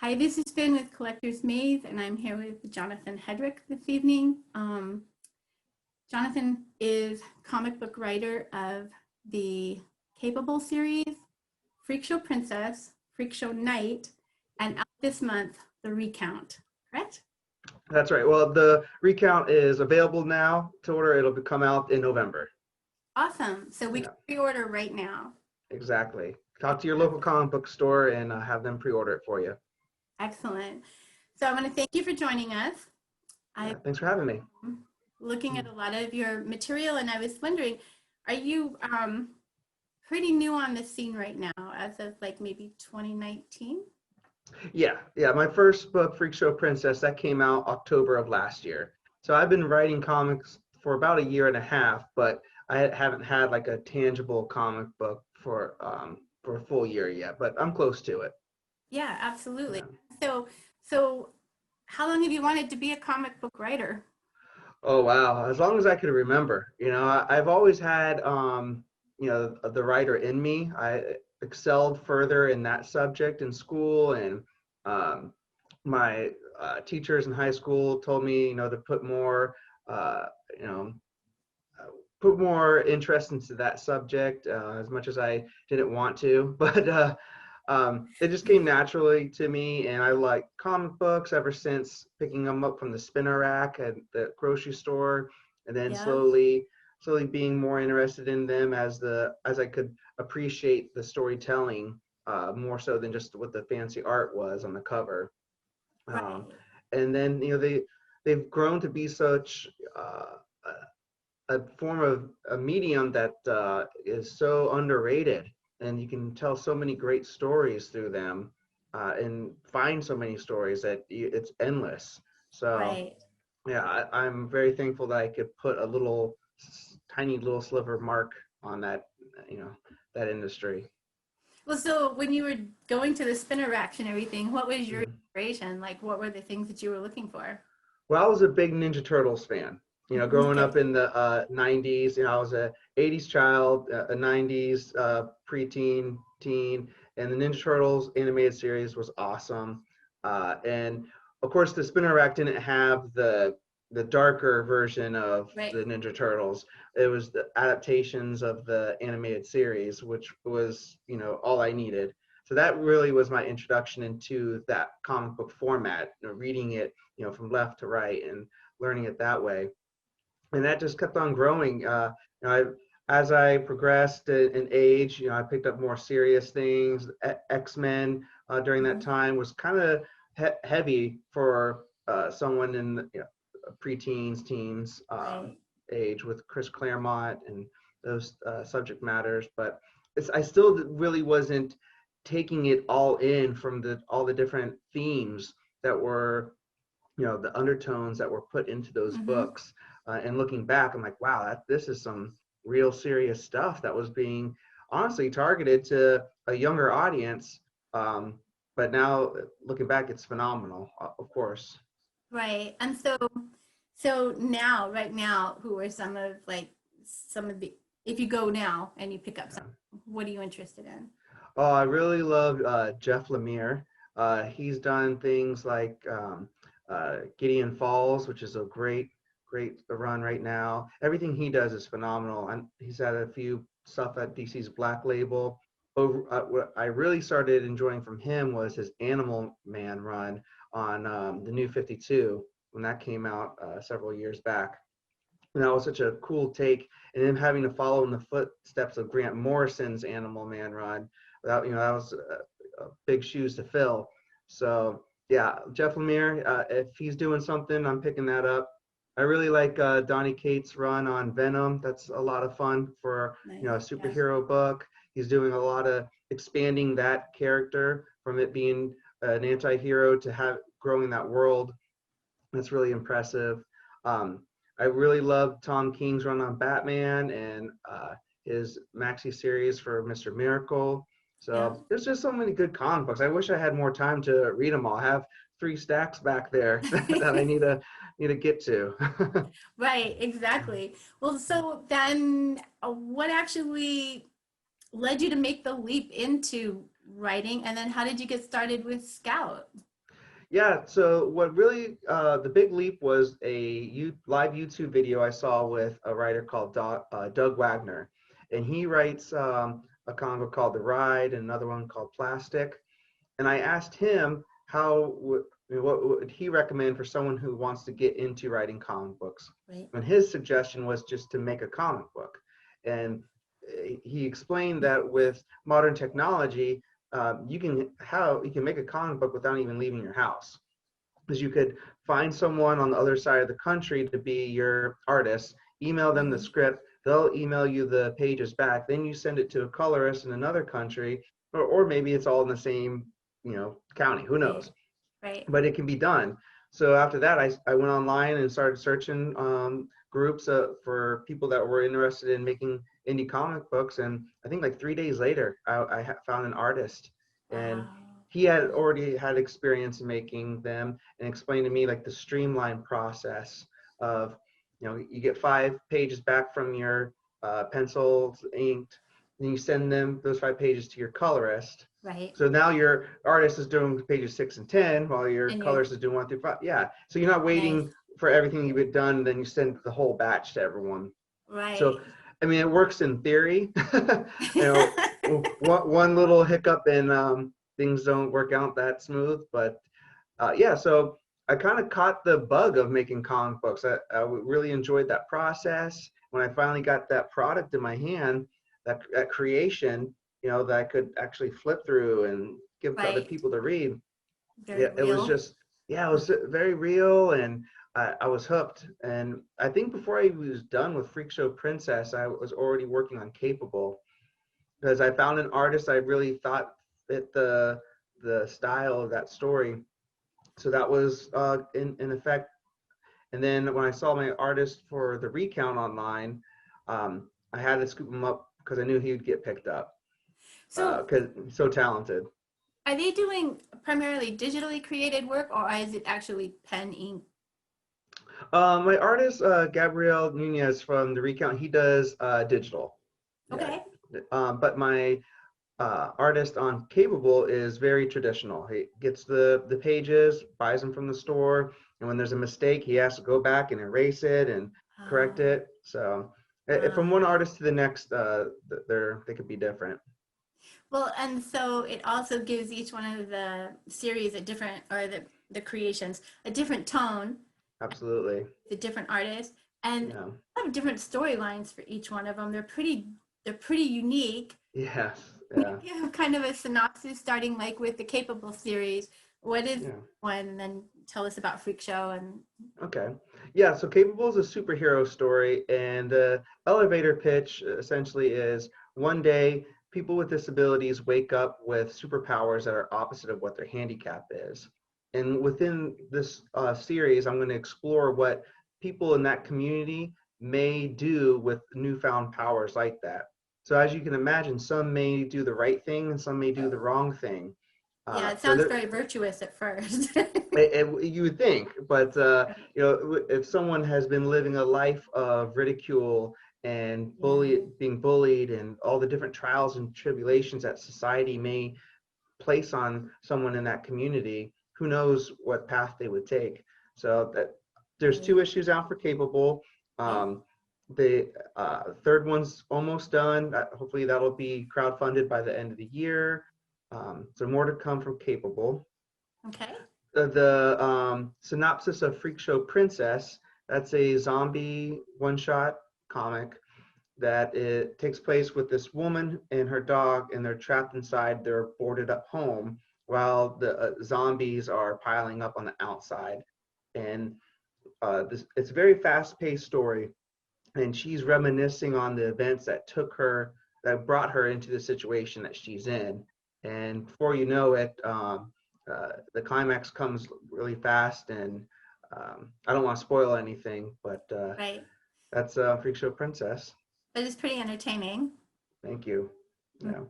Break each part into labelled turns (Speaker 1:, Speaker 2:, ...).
Speaker 1: Hi, this is Finn with Collector's Maze, and I'm here with Jonathan Hedrick this evening. Jonathan is comic book writer of the Capable series, Freakshow Princess, Freakshow Night, and out this month, the Recount, correct?
Speaker 2: That's right. Well, the Recount is available now to order. It'll come out in November.
Speaker 1: Awesome. So we
Speaker 2: Yeah,
Speaker 1: can pre-order right now.
Speaker 2: exactly. Talk to your local comic book store and have them pre-order it for you.
Speaker 1: Excellent. So I want to thank you for joining us.
Speaker 2: Yeah,
Speaker 1: I'm
Speaker 2: thanks for having me.
Speaker 1: looking at a lot of your material, and I was wondering, are you pretty new on the scene right now as of like maybe 2019?
Speaker 2: Yeah. My first book, Freakshow Princess, that came out October of last year. So I've been writing comics for about a year and a half, but I haven't had like a tangible comic book for a full year yet. But I'm close to it.
Speaker 1: Yeah, absolutely.
Speaker 2: Yeah.
Speaker 1: So how long have you wanted to be a comic book writer?
Speaker 2: Oh wow, as long as I could remember. I've always had the writer in me. I excelled further in that subject in school, and um, my teachers in high school told me, to put more, uh, you know, put more interest into that subject, as much as I didn't want to. But it just came naturally to me, and I like comic books ever since picking them up from the spinner rack at the grocery store, and then
Speaker 1: Yeah,
Speaker 2: slowly being more interested in them as I could appreciate the storytelling, more so than just what the fancy art was on the cover. Um,
Speaker 1: right.
Speaker 2: and then they've grown to be such a form of a medium that is so underrated, and you can tell so many great stories through them, and find so many stories that it's endless. So
Speaker 1: Right.
Speaker 2: yeah, I'm very thankful that I could put a tiny little sliver mark on that, you know, that industry.
Speaker 1: Well, so when you were going to the spinner racks and everything, what was your
Speaker 2: Mhm.
Speaker 1: inspiration? Like, what were the things that you were looking for?
Speaker 2: Well, I was a big Ninja Turtles fan. Growing up
Speaker 1: Okay.
Speaker 2: in the 90s, I was a 80s child, a 90s preteen, teen, and the Ninja Turtles animated series was awesome. And of course, the spinner rack didn't have the darker version of
Speaker 1: Right.
Speaker 2: the Ninja Turtles. It was the adaptations of the animated series, which was, all I needed. So that really was my introduction into that comic book format, reading it, from left to right and learning it that way. And that just kept on growing. As I progressed in age, I picked up more serious things. X-Men during that
Speaker 1: Mhm.
Speaker 2: time was kind of heavy for someone in the, preteens, teens
Speaker 1: Right.
Speaker 2: age, with Chris Claremont and those subject matters. But I still really wasn't taking it all in from all the different themes that were, the undertones that were put into those
Speaker 1: Mm-hmm.
Speaker 2: books. And looking back, I'm like, wow, this is some real serious stuff that was being honestly targeted to a younger audience. But now looking back, it's phenomenal, of course.
Speaker 1: Right. And so now, right now, who are some of the, if you go now and you pick up
Speaker 2: Yeah.
Speaker 1: some, what are you interested in?
Speaker 2: Oh, I really love Jeff Lemire. He's done things like Gideon Falls, which is a great run right now. Everything he does is phenomenal, and he's had a few stuff at DC's Black Label. What I really started enjoying from him was his Animal Man run on the New 52 when that came out several years back. And that was such a cool take. And then having to follow in the footsteps of Grant Morrison's Animal Man run, that was big shoes to fill. So yeah, Jeff Lemire, if he's doing something, I'm picking that up. I really like Donny Cates' run on Venom. That's a lot of fun for, a
Speaker 1: Nice. Yeah.
Speaker 2: superhero book. He's doing a lot of expanding that character from it being an anti-hero to growing that world. That's really impressive. Um, I really love Tom King's run on Batman and his maxi series for Mr. Miracle.
Speaker 1: Yeah.
Speaker 2: So there's just so many good comic books. I wish I had more time to read them all. I have 3 stacks back there that I need to get to.
Speaker 1: Right, exactly. Well, so then what actually led you to make the leap into writing, and then how did you get started with Scout?
Speaker 2: Yeah, so what really the big leap was live YouTube video I saw with a writer called Doug Wagner, and he writes a comic book called The Ride and another one called Plastic. And I asked him what would he recommend for someone who wants to get into writing comic books.
Speaker 1: Right.
Speaker 2: And his suggestion was just to make a comic book. And he explained that with modern technology, you can make a comic book without even leaving your house, because you could find someone on the other side of the country to be your artist, email them the
Speaker 1: Mhm.
Speaker 2: script, they'll email you the pages back, then you send it to a colorist in another country, or maybe it's all in the same county, who
Speaker 1: Right.
Speaker 2: knows,
Speaker 1: Right.
Speaker 2: but it can be done. So after that, I went online and started searching groups for people that were interested in making indie comic books. And I think like 3 days later, I found an artist, and
Speaker 1: Wow.
Speaker 2: he had already had experience in making them, and explained to me like the streamlined process of, you get 5 pages back from your pencils, inked, and you send them those 5 pages to your colorist.
Speaker 1: Right.
Speaker 2: So now your artist is doing pages 6 and 10, while your
Speaker 1: And you're
Speaker 2: colorist is doing 1 through 5. Yeah. So you're not
Speaker 1: nice.
Speaker 2: waiting for everything to get done, then you send the whole batch to everyone. So,
Speaker 1: Right.
Speaker 2: I mean, it works in theory. One little hiccup and things don't work out that smooth. But yeah, so I kind of caught the bug of making comic books. I really enjoyed that process. When I finally got that product in my hand, that creation, that I could actually flip through and give to other
Speaker 1: Right.
Speaker 2: people to read.
Speaker 1: Very
Speaker 2: Yeah, it was
Speaker 1: real.
Speaker 2: just, yeah, it was very real, and I was hooked. And I think before I was done with Freakshow Princess, I was already working on Capable, because I found an artist I really thought fit the style of that story. So that was in effect. And then when I saw my artist for the Recount online, I had to scoop him up because I knew he would get picked up
Speaker 1: So
Speaker 2: because he's so talented.
Speaker 1: are they doing primarily digitally created work, or is it actually pen ink?
Speaker 2: My artist, Gabriel Nunez from the Recount, he does digital. Yeah.
Speaker 1: Okay.
Speaker 2: But my artist on Capable is very traditional. He gets the pages, buys them from the store, and when there's a mistake, he has to go back and erase it and correct
Speaker 1: Um,
Speaker 2: it. So from one
Speaker 1: um,
Speaker 2: artist to the next, they could be different.
Speaker 1: well, and so it also gives each one of the series a different, or the creations, a different tone,
Speaker 2: Absolutely.
Speaker 1: the different artist, and
Speaker 2: Yeah.
Speaker 1: have different storylines for each one of them. They're pretty unique.
Speaker 2: Yes.
Speaker 1: Can
Speaker 2: Yeah.
Speaker 1: you give kind of a synopsis, starting like with the Capable series? What is
Speaker 2: Yeah.
Speaker 1: one? And then tell us about Freak Show and
Speaker 2: Okay. Yeah, so Capable is a superhero story, and the elevator pitch essentially is one day people with disabilities wake up with superpowers that are opposite of what their handicap is. And within this series, I'm going to explore what people in that community may do with newfound powers like that. So as you can imagine, some may do the right thing and some may do the wrong thing.
Speaker 1: yeah, it
Speaker 2: So
Speaker 1: sounds
Speaker 2: there,
Speaker 1: very virtuous at first.
Speaker 2: you would think, but if someone has been living a life of ridicule and
Speaker 1: Yeah,
Speaker 2: being bullied, and all the different trials and tribulations that society may place on someone in that community, who knows what path they would take. So that there's
Speaker 1: right,
Speaker 2: 2 issues out for Capable.
Speaker 1: right.
Speaker 2: The third one's almost done. Hopefully that'll be crowdfunded by the end of the year. So more to come from Capable.
Speaker 1: Okay.
Speaker 2: The synopsis of Freakshow Princess, that's a zombie one-shot comic that it takes place with this woman and her dog, and they're trapped inside their boarded up home while the zombies are piling up on the outside. And it's a very fast-paced story, and she's reminiscing on the events that brought her into the situation that she's in. And before you know it, the climax comes really fast, and I don't want to spoil anything, but
Speaker 1: Right.
Speaker 2: that's Freak Show Princess.
Speaker 1: But it's pretty entertaining.
Speaker 2: Thank you.
Speaker 1: Mm.
Speaker 2: Yeah.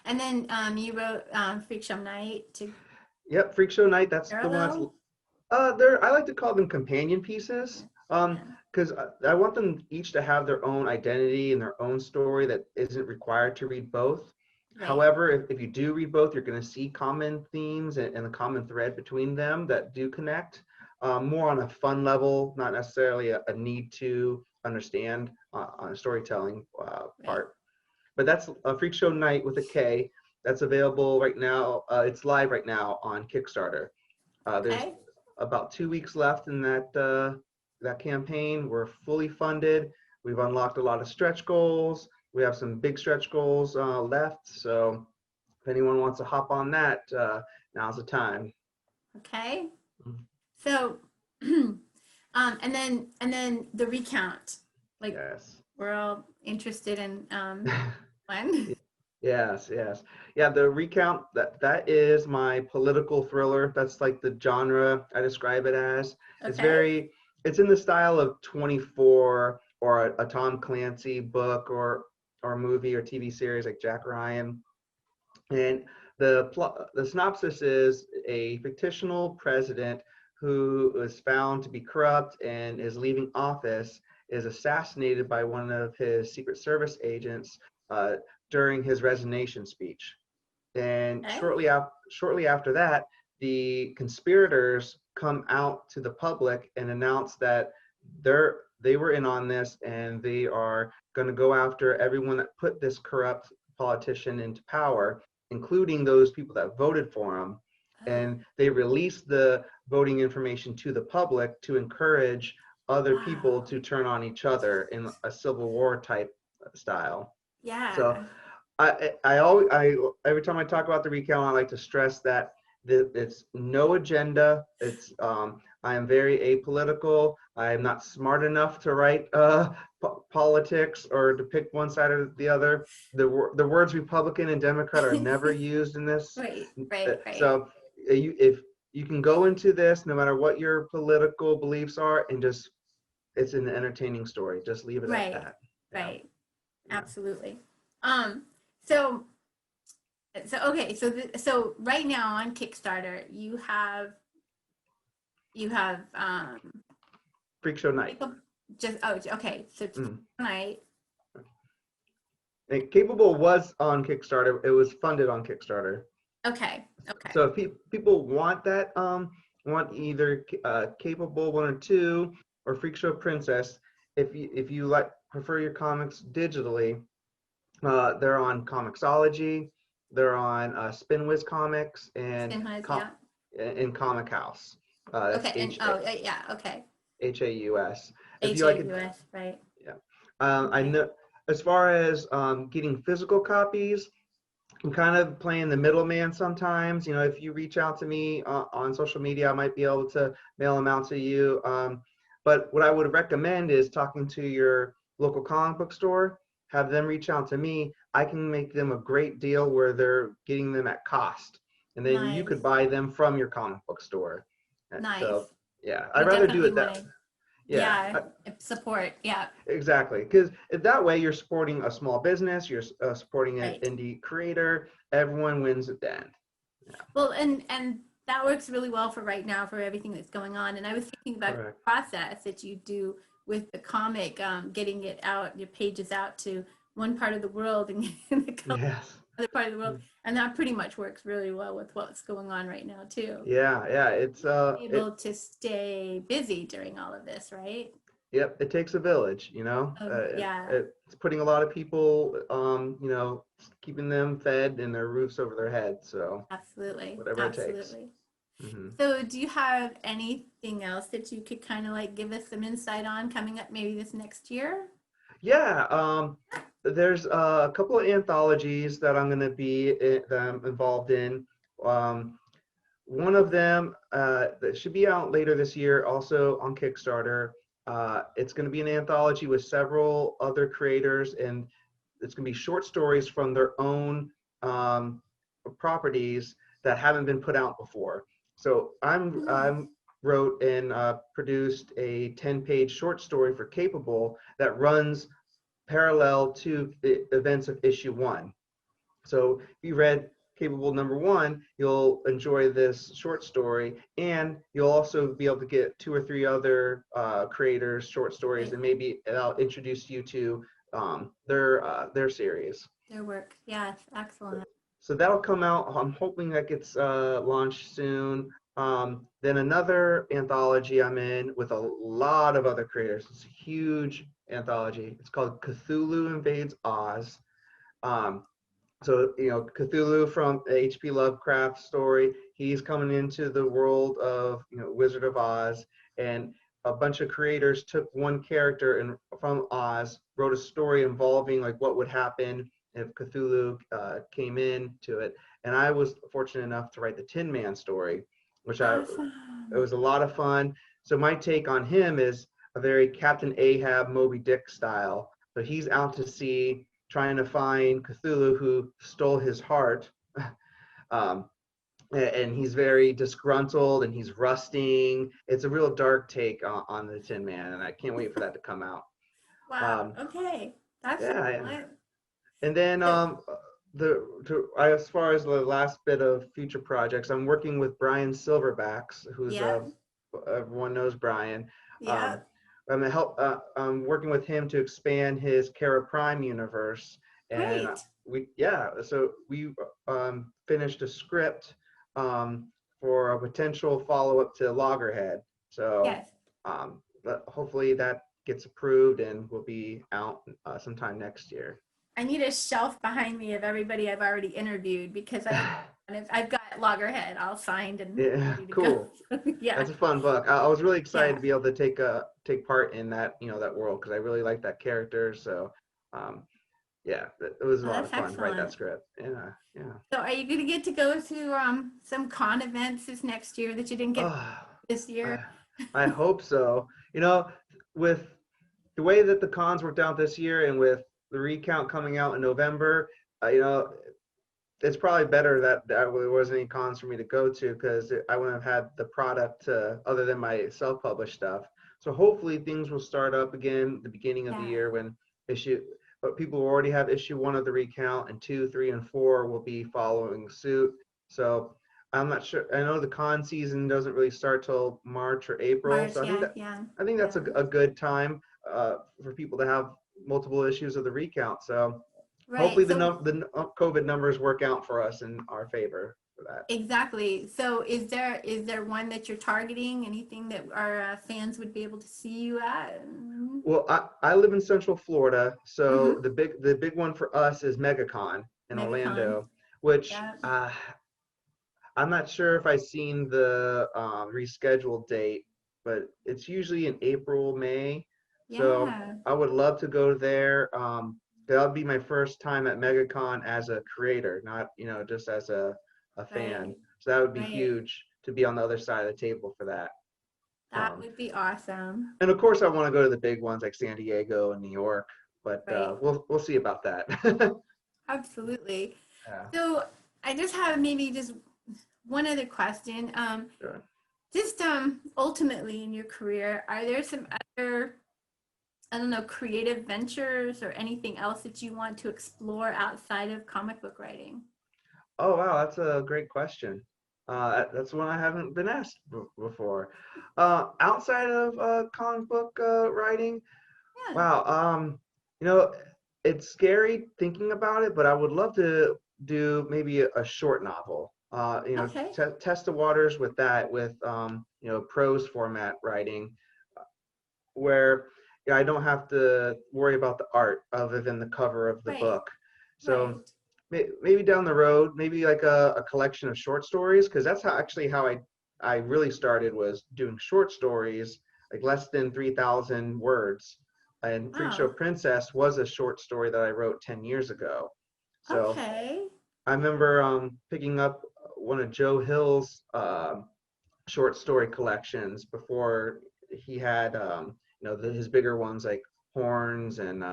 Speaker 1: And then you wrote Freak Show Night to
Speaker 2: Yep, Freak Show Night. That's the one that's
Speaker 1: parallel.
Speaker 2: they're, I like to call them companion pieces,
Speaker 1: Yeah.
Speaker 2: because I want them each to have their own identity and their own story that isn't required to read both.
Speaker 1: Right.
Speaker 2: However, if you do read both, you're going to see common themes and a common thread between them that do connect. More on a fun level, not necessarily a need to understand on a storytelling part. But that's a Freakshow Night with a K. That's available right now. It's live right now on Kickstarter. There's
Speaker 1: Okay.
Speaker 2: about 2 weeks left in that campaign. We're fully funded. We've unlocked a lot of stretch goals. We have some big stretch goals left. So if anyone wants to hop on that, now's the time.
Speaker 1: Okay.
Speaker 2: Mhm.
Speaker 1: So, and then the recount. Like
Speaker 2: Yes.
Speaker 1: we're all interested in one.
Speaker 2: Yes, yes. Yeah, the Recount, that is my political thriller. That's like the genre I describe it as. It's
Speaker 1: Okay.
Speaker 2: it's in the style of 24 or a Tom Clancy book or movie or TV series like Jack Ryan. And the synopsis is a fictional president who is found to be corrupt and is leaving office is assassinated by one of his Secret Service agents uh, during his resignation speech. And
Speaker 1: Okay.
Speaker 2: shortly after that, the conspirators come out to the public and announce that they were in on this and they are going to go after everyone that put this corrupt politician into power, including those people that voted for him.
Speaker 1: Oh,
Speaker 2: And they release the voting information to the public to encourage other people
Speaker 1: wow.
Speaker 2: to turn on each other in a civil war type style. So
Speaker 1: Yeah.
Speaker 2: I every time I talk about the recount, I like to stress that it's no agenda. It's I am very apolitical. I am not smart enough to write politics or to pick one side or the other. The words Republican and Democrat are never used in this.
Speaker 1: Right. Right. Right.
Speaker 2: So if you can go into this, no matter what your political beliefs are, and just it's an entertaining story. Just leave it at
Speaker 1: Right.
Speaker 2: that. Yeah.
Speaker 1: Right.
Speaker 2: Yeah.
Speaker 1: Absolutely. Um. So okay. So right now on Kickstarter, you have
Speaker 2: Freakshow Night.
Speaker 1: just okay. So tonight.
Speaker 2: And Capable was on Kickstarter. It was funded on Kickstarter.
Speaker 1: Okay. Okay.
Speaker 2: So if people want that, want either Capable 1 or 2 or Freakshow Princess, if you like prefer your comics digitally, they're on Comixology, they're on Spinwiz Comics and
Speaker 1: Sinhas, yeah.
Speaker 2: in Comic House. That's
Speaker 1: Okay. And yeah. Okay.
Speaker 2: HAUS. If you like it,
Speaker 1: HAUS. Right.
Speaker 2: yeah. I
Speaker 1: Okay.
Speaker 2: know as far as getting physical copies, I'm kind of playing the middleman sometimes. You know, if you reach out to me on social media, I might be able to mail them out to you. But what I would recommend is talking to your local comic book store, have them reach out to me. I can make them a great deal where they're getting them at cost. And then you
Speaker 1: Nice.
Speaker 2: could buy them from your comic book store.
Speaker 1: Nice.
Speaker 2: So, yeah,
Speaker 1: We
Speaker 2: I'd rather do
Speaker 1: definitely
Speaker 2: it
Speaker 1: want
Speaker 2: that.
Speaker 1: to.
Speaker 2: Yeah,
Speaker 1: Yeah. Support. Yeah.
Speaker 2: exactly, because that way you're supporting a small business, you're supporting an
Speaker 1: Right.
Speaker 2: indie creator. Everyone wins at the end. Yeah,
Speaker 1: Well, and that works really well for right now for everything that's going on. And I was thinking about the
Speaker 2: correct.
Speaker 1: process that you do with the comic, getting it out, your pages out to one part of the world and the
Speaker 2: Yes.
Speaker 1: other part of the world, and that pretty much works really well with what's going on right now too.
Speaker 2: Yeah, yeah. It's
Speaker 1: Able to stay busy during all of this, right?
Speaker 2: yep. It takes a village, you know.
Speaker 1: Yeah,
Speaker 2: It's putting a lot of people, you know, keeping them fed and their roofs over their heads. So
Speaker 1: absolutely,
Speaker 2: whatever it takes.
Speaker 1: absolutely.
Speaker 2: Hmm.
Speaker 1: So, do you have anything else that you could kind of like give us some insight on coming up maybe this next year?
Speaker 2: Yeah. There's a couple of anthologies that I'm going to be that I'm involved in. Um, One of them that should be out later this year, also on Kickstarter. It's going to be an anthology with several other creators, and it's going to be short stories from their own properties that haven't been put out before. So I'm wrote and produced a 10-page short story for Capable that runs parallel to the events of issue 1. So if you read Capable #1, you'll enjoy this short story, and you'll also be able to get 2 or 3 other creators' short stories,
Speaker 1: Right.
Speaker 2: and maybe I'll introduce you to their series.
Speaker 1: Their work. Yes, excellent.
Speaker 2: So that'll come out. I'm hoping that gets launched soon. Then another anthology I'm in with a lot of other creators. It's a huge anthology. It's called Cthulhu Invades Oz. Um, so, Cthulhu from the H.P. Lovecraft story, he's coming into the world of, Wizard of Oz, and a bunch of creators took one character and from Oz, wrote a story involving like what would happen if Cthulhu came into it. And I was fortunate enough to write the Tin Man story, which it
Speaker 1: Awesome.
Speaker 2: was a lot of fun. So my take on him is a very Captain Ahab, Moby Dick style. So he's out to sea trying to find Cthulhu who stole his heart. um, and he's very disgruntled and he's rusting. It's a real dark take on the Tin Man, and I can't wait for that to come out.
Speaker 1: Wow.
Speaker 2: Um,
Speaker 1: Okay. That's
Speaker 2: yeah,
Speaker 1: fun.
Speaker 2: and then as far as the last bit of future projects, I'm working with Brian Silverbacks, who's
Speaker 1: Yep.
Speaker 2: everyone knows Brian. Um,
Speaker 1: Yep.
Speaker 2: I'm working with him to expand his Kara Prime universe, and
Speaker 1: Great.
Speaker 2: so we finished a script for a potential follow-up to Loggerhead. So
Speaker 1: Yes.
Speaker 2: but hopefully that gets approved and will be out sometime next year.
Speaker 1: I need a shelf behind me of everybody I've already interviewed because I've got Loggerhead all signed and
Speaker 2: Yeah,
Speaker 1: ready to go.
Speaker 2: cool.
Speaker 1: Yeah.
Speaker 2: That's a fun book. I was really excited
Speaker 1: Yeah.
Speaker 2: to be able to take part in that, that world, because I really like that character. So, yeah, it was a
Speaker 1: Oh,
Speaker 2: lot
Speaker 1: that's
Speaker 2: of fun to write that
Speaker 1: excellent.
Speaker 2: script. Yeah, yeah.
Speaker 1: So are you going to get to go to some con events this next year that you didn't get
Speaker 2: Oh,
Speaker 1: this year?
Speaker 2: I, I hope so. With the way that the cons worked out this year, and with the Recount coming out in November, it's probably better that there wasn't any cons for me to go to, because I wouldn't have had the product other than my self-published stuff. So hopefully things will start up again at the beginning of the
Speaker 1: Yeah.
Speaker 2: year, but people will already have issue 1 of the Recount, and 2, 3, and 4 will be following suit. So I'm not sure. I know the con season doesn't really start till March or April.
Speaker 1: March.
Speaker 2: So
Speaker 1: Yeah. Yeah.
Speaker 2: I think that's
Speaker 1: Yeah.
Speaker 2: a good time for people to have multiple issues of the Recount. So hopefully
Speaker 1: Right. So
Speaker 2: the COVID numbers work out for us in our favor for that.
Speaker 1: exactly. So is there one that you're targeting? Anything that our fans would be able to see you at?
Speaker 2: Well, I live in Central Florida, so
Speaker 1: Mm-hmm.
Speaker 2: the big one for us is MegaCon in
Speaker 1: MegaCon.
Speaker 2: Orlando, which
Speaker 1: Yeah.
Speaker 2: I'm not sure if I've seen the rescheduled date, but it's usually in April, May. So
Speaker 1: Yeah.
Speaker 2: I would love to go there. That'll be my first time at MegaCon as a creator, not just as a fan.
Speaker 1: Right.
Speaker 2: So that would be
Speaker 1: Right.
Speaker 2: huge to be on the other side of the table for that.
Speaker 1: That would be awesome.
Speaker 2: And of course, I want to go to the big ones like San Diego and New York, but
Speaker 1: Right.
Speaker 2: we'll see about that.
Speaker 1: Absolutely.
Speaker 2: Yeah,
Speaker 1: So I just have maybe just one other question.
Speaker 2: sure.
Speaker 1: Just ultimately in your career, are there some other, I don't know, creative ventures or anything else that you want to explore outside of comic book writing?
Speaker 2: Oh wow, that's a great question. That's one I haven't been asked before. Outside of comic book writing,
Speaker 1: Yeah.
Speaker 2: wow. You know, it's scary thinking about it, but I would love to do maybe a short novel.
Speaker 1: Okay.
Speaker 2: Test the waters with that, with prose format writing, where I don't have to worry about the art other than the cover of the
Speaker 1: Right.
Speaker 2: book. So
Speaker 1: Right.
Speaker 2: maybe down the road, maybe like a collection of short stories, because that's how I really started, was doing short stories, like less than 3,000 words. And
Speaker 1: Wow.
Speaker 2: Freakshow Princess was a short story that I wrote 10 years ago. So
Speaker 1: Okay.
Speaker 2: I remember picking up one of Joe Hill's short story collections before he had his bigger ones like Horns and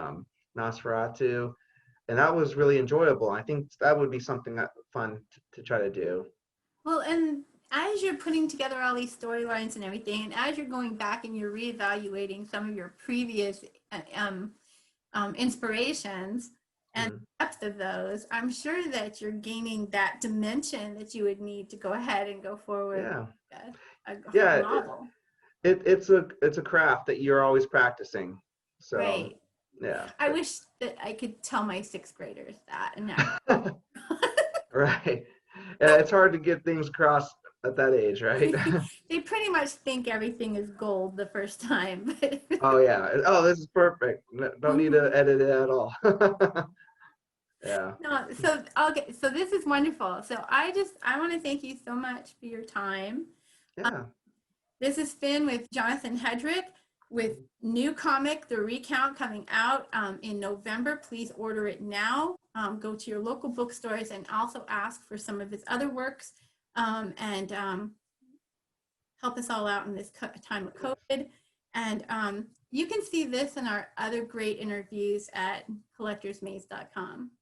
Speaker 2: Nosferatu, and that was really enjoyable. I think that would be something that fun to try to do.
Speaker 1: Well, and as you're putting together all these storylines and everything, and as you're going back and you're reevaluating some of your previous uh, um, inspirations and
Speaker 2: Mhm.
Speaker 1: depth of those, I'm sure that you're gaining that dimension that you would need to go ahead and go forward
Speaker 2: Yeah,
Speaker 1: with a whole
Speaker 2: yeah.
Speaker 1: novel.
Speaker 2: It's a craft that you're always practicing. So
Speaker 1: Right.
Speaker 2: Yeah.
Speaker 1: I wish that I could tell my sixth graders that. And now,
Speaker 2: Right. Yeah, it's hard to get things across at that age, right?
Speaker 1: they pretty much think everything is gold the first time.
Speaker 2: Oh yeah. Oh, this is perfect. Don't need to
Speaker 1: Mhm.
Speaker 2: edit it at all. Yeah.
Speaker 1: No, so okay, so this is wonderful. So I want to thank you so much for your time.
Speaker 2: Yeah.
Speaker 1: This has been with Jonathan Hedrick with new comic, The Recount, coming out in November. Please order it now. Go to your local bookstores and also ask for some of his other works and help us all out in this time of COVID. And you can see this and our other great interviews at collectorsmaze.com.